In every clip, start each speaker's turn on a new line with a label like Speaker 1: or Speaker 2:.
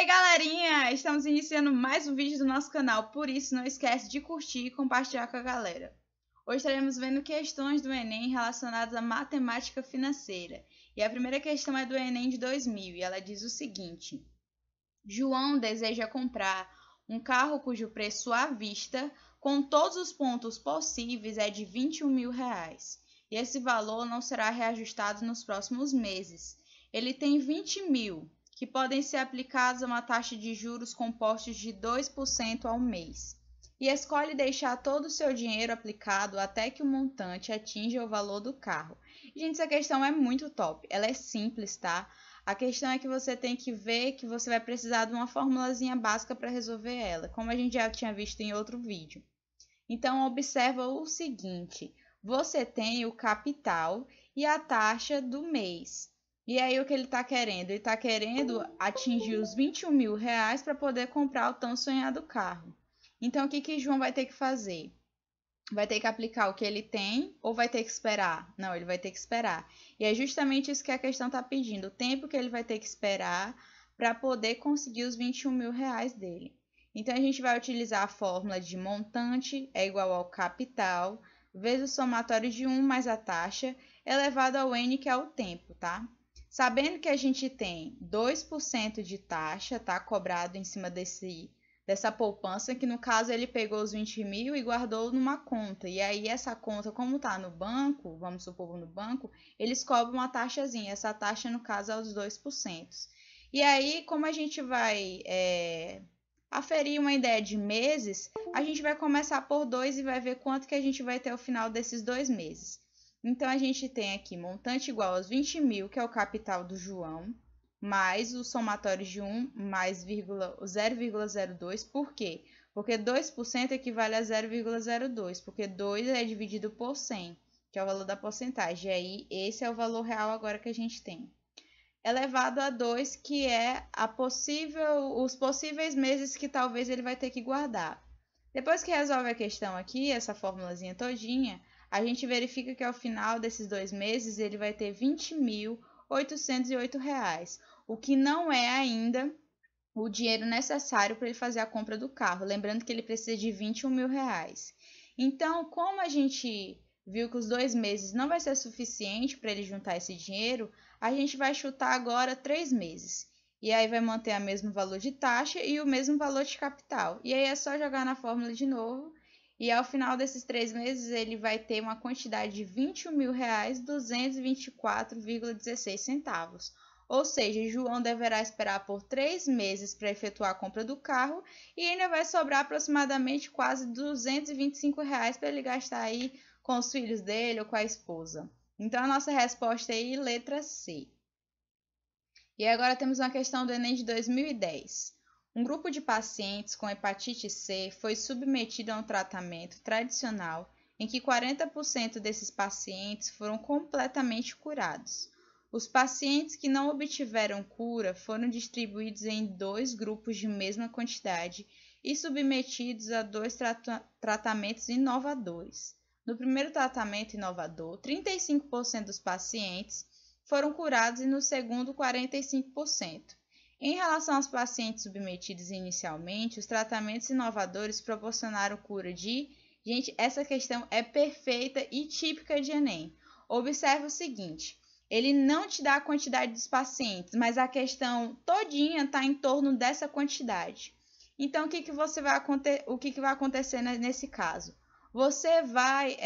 Speaker 1: Galerinha! Estamos iniciando mais um vídeo do nosso canal, por isso não esquece de curtir e compartilhar com a galera. Hoje estaremos vendo questões do Enem relacionadas à matemática financeira. E a primeira questão é do Enem de 2000 e ela diz o seguinte: João deseja comprar um carro cujo preço à vista, com todos os pontos possíveis, é de R$21 mil. E esse valor não será reajustado nos próximos meses. Ele tem 20 mil, que podem ser aplicados a uma taxa de juros compostos de 2% ao mês, e escolhe deixar todo o seu dinheiro aplicado até que o montante atinja o valor do carro. Gente, essa questão é muito top, ela é simples, tá? A questão é que você tem que ver que você vai precisar de uma formulazinha básica para resolver ela, como a gente já tinha visto em outro vídeo. Então, observa o seguinte: você tem o capital e a taxa do mês. E aí, o que ele está querendo? Ele está querendo atingir os R$21 mil para poder comprar o tão sonhado carro. Então, o que João vai ter que fazer? Vai ter que aplicar o que ele tem ou vai ter que esperar? Não, ele vai ter que esperar. E é justamente isso que a questão está pedindo. O tempo que ele vai ter que esperar para poder conseguir os R$21 mil dele. Então, a gente vai utilizar a fórmula de montante é igual ao capital vezes o somatório de 1 mais a taxa elevado ao n, que é o tempo, tá? Sabendo que a gente tem 2% de taxa, tá, cobrado em cima dessa poupança, que no caso ele pegou os 20 mil e guardou numa conta. E aí essa conta, como tá no banco, vamos supor no banco, eles cobram uma taxazinha. Essa taxa, no caso, é os 2%. E aí, como a gente vai aferir uma ideia de meses, a gente vai começar por 2 e vai ver quanto que a gente vai ter ao final desses 2 meses. Então, a gente tem aqui montante igual aos 20 mil, que é o capital do João, mais o somatório de 1 mais 0,02. Por quê? Porque 2% equivale a 0,02, porque 2 é dividido por 100, que é o valor da porcentagem. E aí, esse é o valor real agora que a gente tem. Elevado a 2, que é os possíveis meses que talvez ele vai ter que guardar. Depois que resolve a questão aqui, essa formulazinha todinha, a gente verifica que ao final desses 2 meses ele vai ter R$20.808, o que não é ainda o dinheiro necessário para ele fazer a compra do carro. Lembrando que ele precisa de R$21 mil. Então, como a gente viu que os 2 meses não vai ser suficiente para ele juntar esse dinheiro, a gente vai chutar agora 3 meses. E aí vai manter o mesmo valor de taxa e o mesmo valor de capital. E aí é só jogar na fórmula de novo. E ao final desses 3 meses, ele vai ter uma quantidade de R$21.224,16. Ou seja, João deverá esperar por 3 meses para efetuar a compra do carro e ainda vai sobrar aproximadamente quase R$225 para ele gastar aí com os filhos dele ou com a esposa. Então, a nossa resposta é aí, letra C. E agora temos uma questão do Enem de 2010. Um grupo de pacientes com hepatite C foi submetido a um tratamento tradicional em que 40% desses pacientes foram completamente curados. Os pacientes que não obtiveram cura foram distribuídos em 2 grupos de mesma quantidade e submetidos a 2 tratamentos inovadores. No primeiro tratamento inovador, 35% dos pacientes foram curados e no segundo, 45%. Em relação aos pacientes submetidos inicialmente, os tratamentos inovadores proporcionaram cura de... Gente, essa questão é perfeita e típica de Enem. Observe o seguinte: ele não te dá a quantidade dos pacientes, mas a questão todinha está em torno dessa quantidade. Então, o que vai acontecer nesse caso? Você vai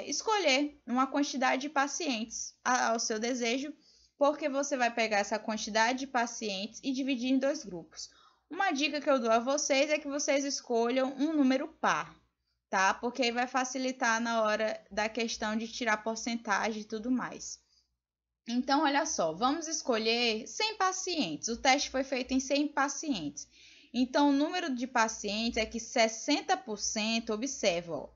Speaker 1: escolher uma quantidade de pacientes ao seu desejo, porque você vai pegar essa quantidade de pacientes e dividir em 2 grupos. Uma dica que eu dou a vocês é que vocês escolham um número par, tá? Porque aí vai facilitar na hora da questão de tirar porcentagem e tudo mais. Então, olha só, vamos escolher 100 pacientes. O teste foi feito em 100 pacientes. Então, o número de pacientes é que 60%, observa, ó,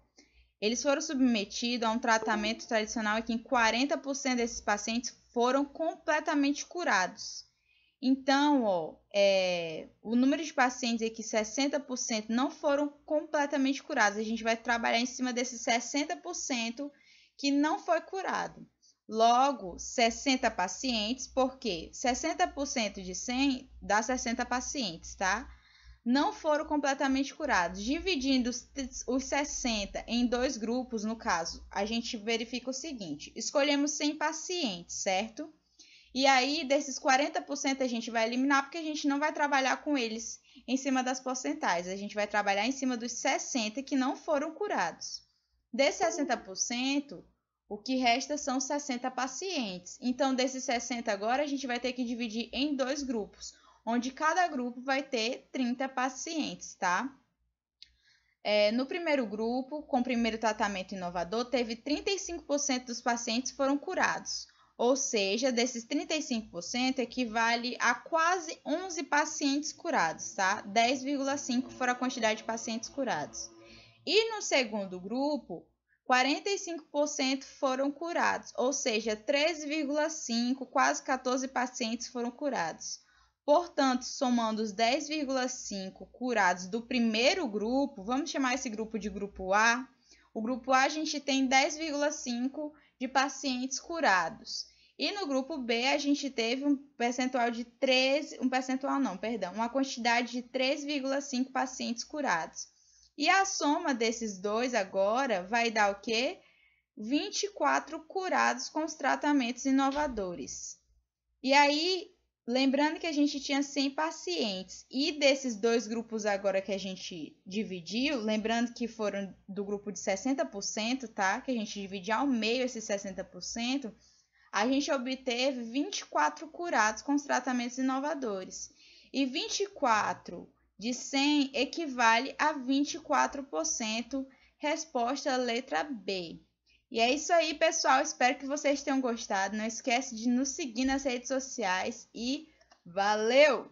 Speaker 1: eles foram submetidos a um tratamento tradicional em que 40% desses pacientes foram completamente curados. Então, ó, o número de pacientes é que 60% não foram completamente curados. A gente vai trabalhar em cima desses 60% que não foi curado. Logo, 60 pacientes, porque 60% de 100 dá 60 pacientes, tá? Não foram completamente curados. Dividindo os 60 em dois grupos, no caso, a gente verifica o seguinte: escolhemos 100 pacientes, certo? E aí, desses 40% a gente vai eliminar, porque a gente não vai trabalhar com eles em cima das porcentagens. A gente vai trabalhar em cima dos 60 que não foram curados. Desses 60%, o que resta são 60 pacientes. Então, desses 60 agora, a gente vai ter que dividir em dois grupos, onde cada grupo vai ter 30 pacientes, tá? No primeiro grupo, com o primeiro tratamento inovador, teve 35% dos pacientes foram curados. Ou seja, desses 35% equivale a quase 11 pacientes curados, tá? 10,5 foram a quantidade de pacientes curados. E no segundo grupo, 45% foram curados, ou seja, 13,5, quase 14 pacientes foram curados. Portanto, somando os 10,5 curados do primeiro grupo, vamos chamar esse grupo de grupo A. O grupo A a gente tem 10,5 de pacientes curados. E no grupo B a gente teve uma quantidade de 3,5 pacientes curados. E a soma desses dois agora vai dar o quê? 24 curados com os tratamentos inovadores. E aí, lembrando que a gente tinha 100 pacientes e desses dois grupos agora que a gente dividiu, lembrando que foram do grupo de 60%, tá? Que a gente dividiu ao meio esses 60%, a gente obteve 24 curados com os tratamentos inovadores. E 24 de 100 equivale a 24%, resposta letra B. E é isso aí, pessoal. Espero que vocês tenham gostado. Não esquece de nos seguir nas redes sociais e valeu!